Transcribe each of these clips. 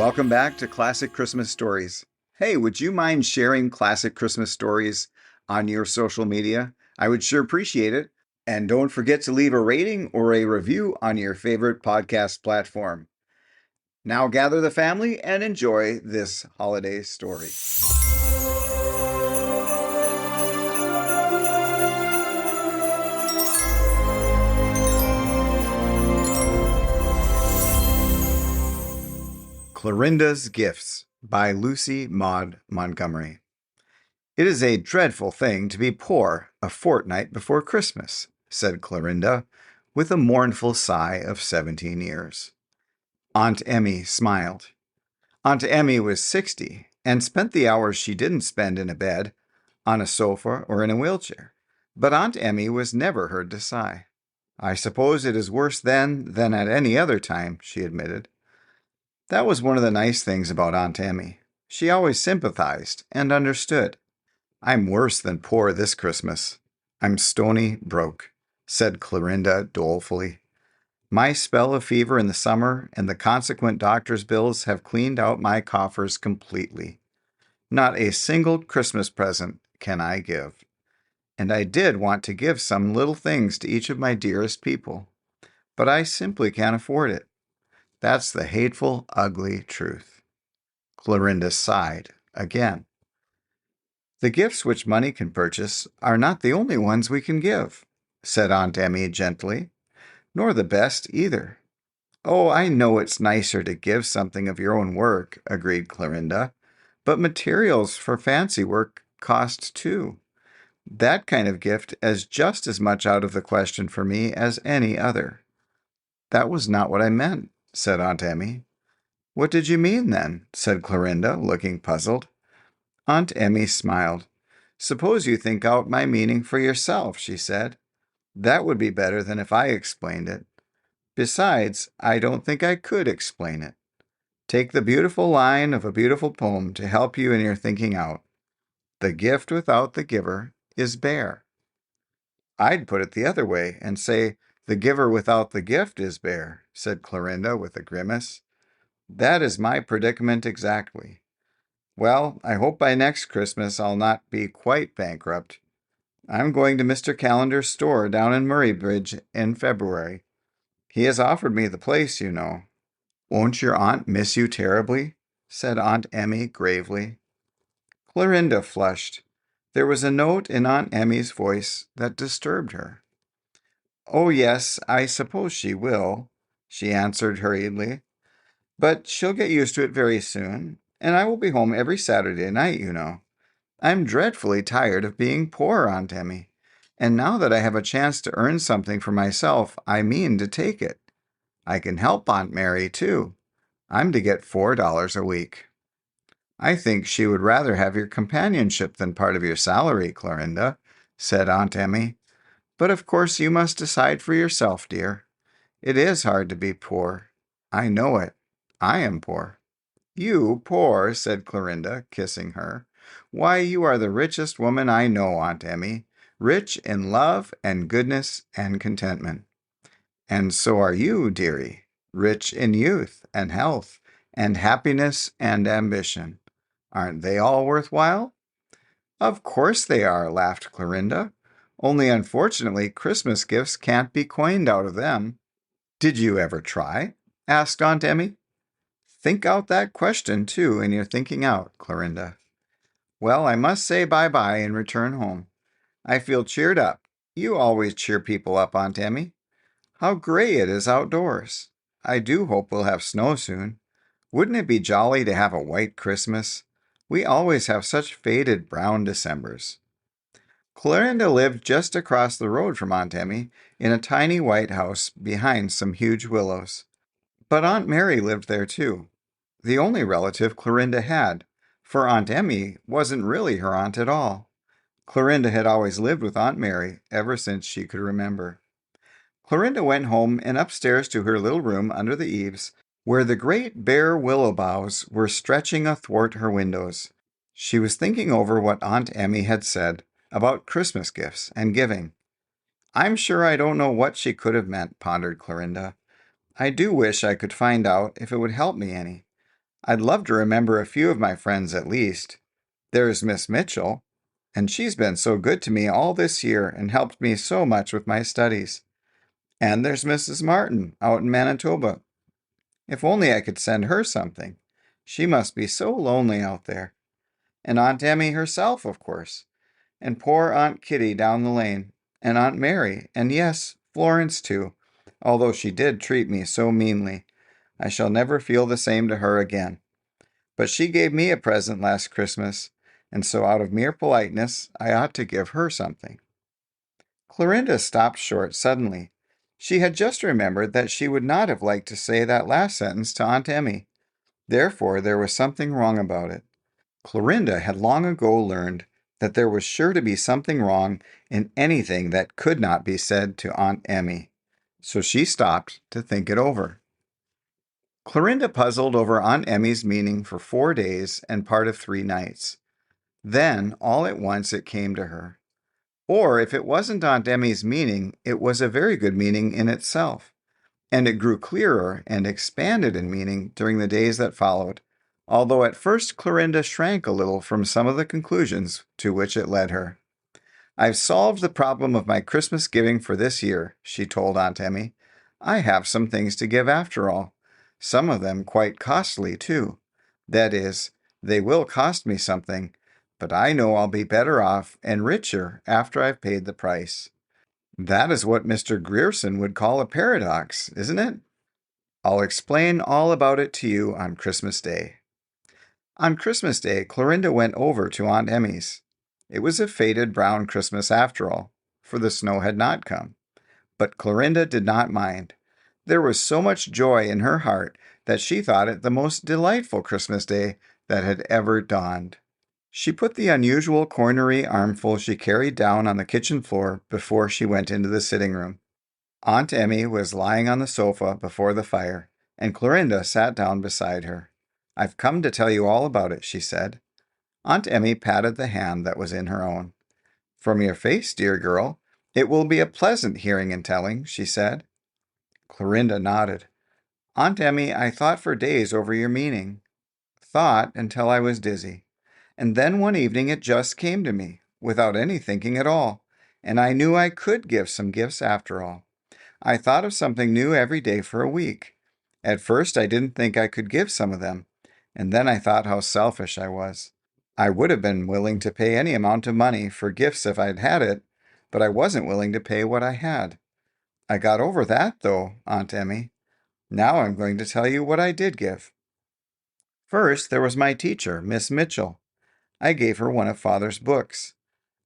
Welcome back to Classic Christmas Stories. Hey, would you mind sharing classic Christmas stories on your social media? I would sure appreciate it. And don't forget to leave a rating or a review on your favorite podcast platform. Now gather the family and enjoy this holiday story. Clorinda's Gifts by Lucy Maud Montgomery. It is a dreadful thing to be poor a fortnight before Christmas, said Clorinda, with a mournful sigh of 17 years. Aunt Emmy smiled. Aunt Emmy was 60 and spent the hours she didn't spend in a bed, on a sofa, or in a wheelchair. But Aunt Emmy was never heard to sigh. I suppose it is worse then than at any other time, she admitted. That was one of the nice things about Aunt Emmy. She always sympathized and understood. I'm worse than poor this Christmas. I'm stony broke, said Clorinda dolefully. My spell of fever in the summer and the consequent doctor's bills have cleaned out my coffers completely. Not a single Christmas present can I give. And I did want to give some little things to each of my dearest people, but I simply can't afford it. That's the hateful, ugly truth. Clorinda sighed again. The gifts which money can purchase are not the only ones we can give, said Aunt Emmy gently, nor the best either. Oh, I know it's nicer to give something of your own work, agreed Clorinda, but materials for fancy work cost too. That kind of gift is just as much out of the question for me as any other. That was not what I meant, said Aunt Emmy. What did you mean, then? Said Clorinda, looking puzzled. Aunt Emmy smiled. Suppose you think out my meaning for yourself, she said. That would be better than if I explained it. Besides, I don't think I could explain it. Take the beautiful line of a beautiful poem to help you in your thinking out. The gift without the giver is bare. I'd put it the other way and say, the giver without the gift is bare, said Clorinda with a grimace. That is my predicament exactly. Well, I hope by next Christmas I'll not be quite bankrupt. I'm going to Mr. Callender's store down in Murraybridge in February. He has offered me the place, you know. Won't your aunt miss you terribly? Said Aunt Emmy gravely. Clorinda flushed. There was a note in Aunt Emmy's voice that disturbed her. Oh, yes, I suppose she will, she answered hurriedly. But she'll get used to it very soon, and I will be home every Saturday night, you know. I'm dreadfully tired of being poor, Aunt Emmy, and now that I have a chance to earn something for myself, I mean to take it. I can help Aunt Mary, too. I'm to get $4 a week. I think she would rather have your companionship than part of your salary, Clorinda, said Aunt Emmy. But of course you must decide for yourself, dear. It is hard to be poor. I know it. I am poor. You poor, said Clorinda, kissing her. Why, you are the richest woman I know, Aunt Emmy, rich in love and goodness and contentment. And so are you, dearie, rich in youth and health and happiness and ambition. Aren't they all worthwhile? Of course they are, laughed Clorinda. Only unfortunately, Christmas gifts can't be coined out of them. Did you ever try? Asked Aunt Emmy. Think out that question, too, in your thinking out, Clorinda. Well, I must say bye-bye and return home. I feel cheered up. You always cheer people up, Aunt Emmy. How gray it is outdoors. I do hope we'll have snow soon. Wouldn't it be jolly to have a white Christmas? We always have such faded brown Decembers. Clorinda lived just across the road from Aunt Emmy in a tiny white house behind some huge willows. But Aunt Mary lived there too, the only relative Clorinda had, for Aunt Emmy wasn't really her aunt at all. Clorinda had always lived with Aunt Mary ever since she could remember. Clorinda went home and upstairs to her little room under the eaves, where the great bare willow boughs were stretching athwart her windows. She was thinking over what Aunt Emmy had said about Christmas gifts and giving. I'm sure I don't know what she could have meant, pondered Clorinda. I do wish I could find out if it would help me any. I'd love to remember a few of my friends at least. There's Miss Mitchell, and she's been so good to me all this year and helped me so much with my studies. And there's Mrs. Martin out in Manitoba. If only I could send her something. She must be so lonely out there. And Aunt Emmy herself, of course. And poor Aunt Kitty down the lane. And Aunt Mary. And yes, Florence too. Although she did treat me so meanly. I shall never feel the same to her again. But she gave me a present last Christmas, and so out of mere politeness, I ought to give her something. Clorinda stopped short suddenly. She had just remembered that she would not have liked to say that last sentence to Aunt Emmy. Therefore, there was something wrong about it. Clorinda had long ago learned that there was sure to be something wrong in anything that could not be said to Aunt Emmy. So she stopped to think it over. Clorinda puzzled over Aunt Emmy's meaning for 4 days and part of 3 nights. Then, all at once, it came to her. Or, if it wasn't Aunt Emmy's meaning, it was a very good meaning in itself. And it grew clearer and expanded in meaning during the days that followed, although at first Clorinda shrank a little from some of the conclusions to which it led her. "I've solved the problem of my Christmas giving for this year," she told Aunt Emmy. "I have some things to give after all. Some of them quite costly, too. That is, they will cost me something, but I know I'll be better off and richer after I've paid the price." That is what Mr. Grierson would call a paradox, isn't it? I'll explain all about it to you on Christmas Day. On Christmas Day, Clorinda went over to Aunt Emmy's. It was a faded brown Christmas after all, for the snow had not come. But Clorinda did not mind. There was so much joy in her heart that she thought it the most delightful Christmas Day that had ever dawned. She put the unusual cornery armful she carried down on the kitchen floor before she went into the sitting room. Aunt Emmy was lying on the sofa before the fire, and Clorinda sat down beside her. "I've come to tell you all about it," she said. Aunt Emmy patted the hand that was in her own. "From your face, dear girl, it will be a pleasant hearing and telling," she said. Clorinda nodded. "Aunt Emmy, I thought for days over your meaning. Thought until I was dizzy. And then one evening it just came to me, without any thinking at all, and I knew I could give some gifts after all. I thought of something new every day for a week. At first I didn't think I could give some of them, and then I thought how selfish I was. I would have been willing to pay any amount of money for gifts if I'd had it, but I wasn't willing to pay what I had. I got over that, though, Aunt Emmy. Now I'm going to tell you what I did give. First, there was my teacher, Miss Mitchell. I gave her one of Father's books.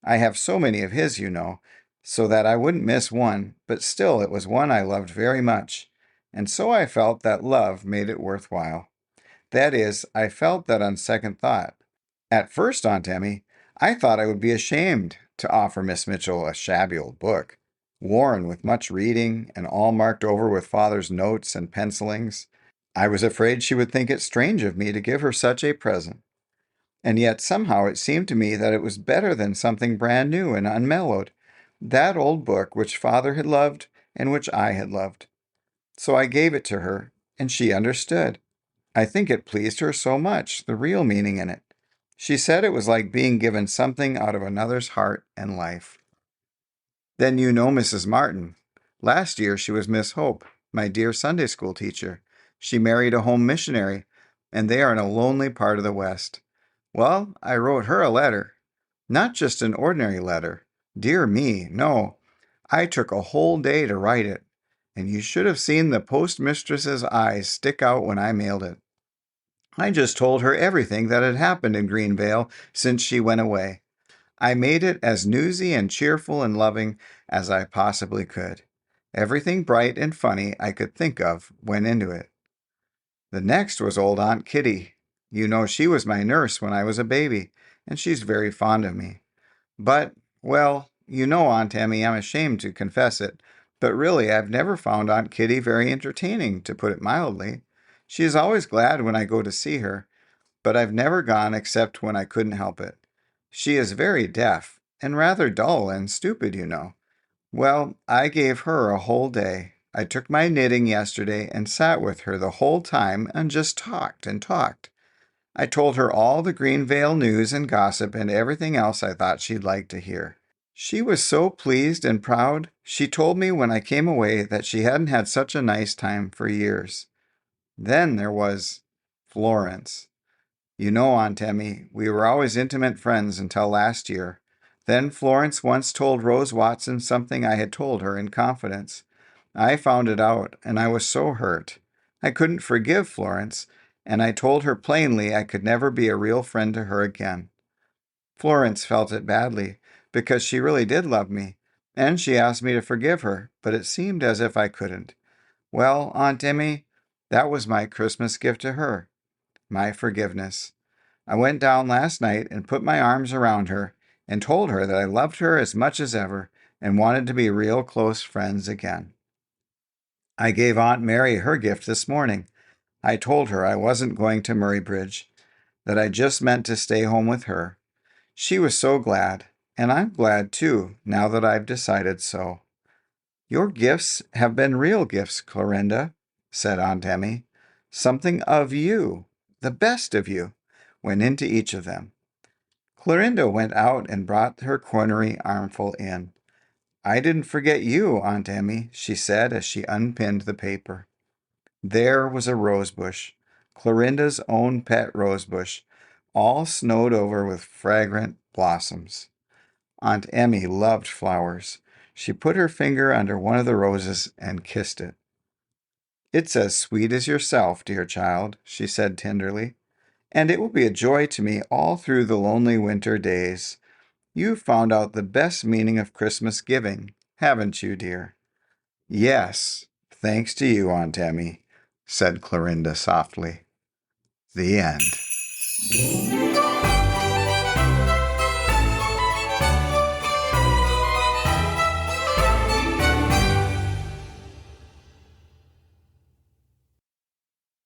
I have so many of his, you know, so that I wouldn't miss one, but still it was one I loved very much, and so I felt that love made it worthwhile. That is, I felt that on second thought. At first, Aunt Emmy, I thought I would be ashamed to offer Miss Mitchell a shabby old book, worn with much reading and all marked over with Father's notes and pencilings. I was afraid she would think it strange of me to give her such a present. And yet somehow it seemed to me that it was better than something brand new and unmellowed, that old book which Father had loved and which I had loved. So I gave it to her, and she understood. I think it pleased her so much, the real meaning in it. She said it was like being given something out of another's heart and life. Then you know Mrs. Martin. Last year she was Miss Hope, my dear Sunday school teacher. She married a home missionary, and they are in a lonely part of the West. Well, I wrote her a letter. Not just an ordinary letter. Dear me, no. I took a whole day to write it, and you should have seen the postmistress's eyes stick out when I mailed it. I just told her everything that had happened in Greenvale since she went away. I made it as newsy and cheerful and loving as I possibly could. Everything bright and funny I could think of went into it. The next was old Aunt Kitty. You know she was my nurse when I was a baby, and she's very fond of me. But, well, you know, Aunt Emmy, I'm ashamed to confess it, but really I've never found Aunt Kitty very entertaining, to put it mildly. She is always glad when I go to see her, but I've never gone except when I couldn't help it. She is very deaf, and rather dull and stupid, you know. Well, I gave her a whole day. I took my knitting yesterday and sat with her the whole time and just talked and talked. I told her all the Greenvale news and gossip and everything else I thought she'd like to hear. She was so pleased and proud. She told me when I came away that she hadn't had such a nice time for years. Then there was Florence. You know, Aunt Emmy, we were always intimate friends until last year. Then Florence once told Rose Watson something I had told her in confidence. I found it out, and I was so hurt. I couldn't forgive Florence, and I told her plainly I could never be a real friend to her again. Florence felt it badly, because she really did love me, and she asked me to forgive her, but it seemed as if I couldn't. Well, Aunt Emmy, that was my Christmas gift to her, my forgiveness. I went down last night and put my arms around her and told her that I loved her as much as ever and wanted to be real close friends again. I gave Aunt Mary her gift this morning. I told her I wasn't going to Murraybridge, that I just meant to stay home with her. She was so glad, and I'm glad too, now that I've decided so. Your gifts have been real gifts, Clorinda, said Aunt Emmy. Something of you, the best of you, went into each of them. Clorinda went out and brought her cornery armful in. I didn't forget you, Aunt Emmy, she said as she unpinned the paper. There was a rosebush, Clorinda's own pet rosebush, all snowed over with fragrant blossoms. Aunt Emmy loved flowers. She put her finger under one of the roses and kissed it. It's as sweet as yourself, dear child, she said tenderly, and it will be a joy to me all through the lonely winter days. You've found out the best meaning of Christmas giving, haven't you, dear? Yes, thanks to you, Aunt Emmy, said Clorinda softly. The end.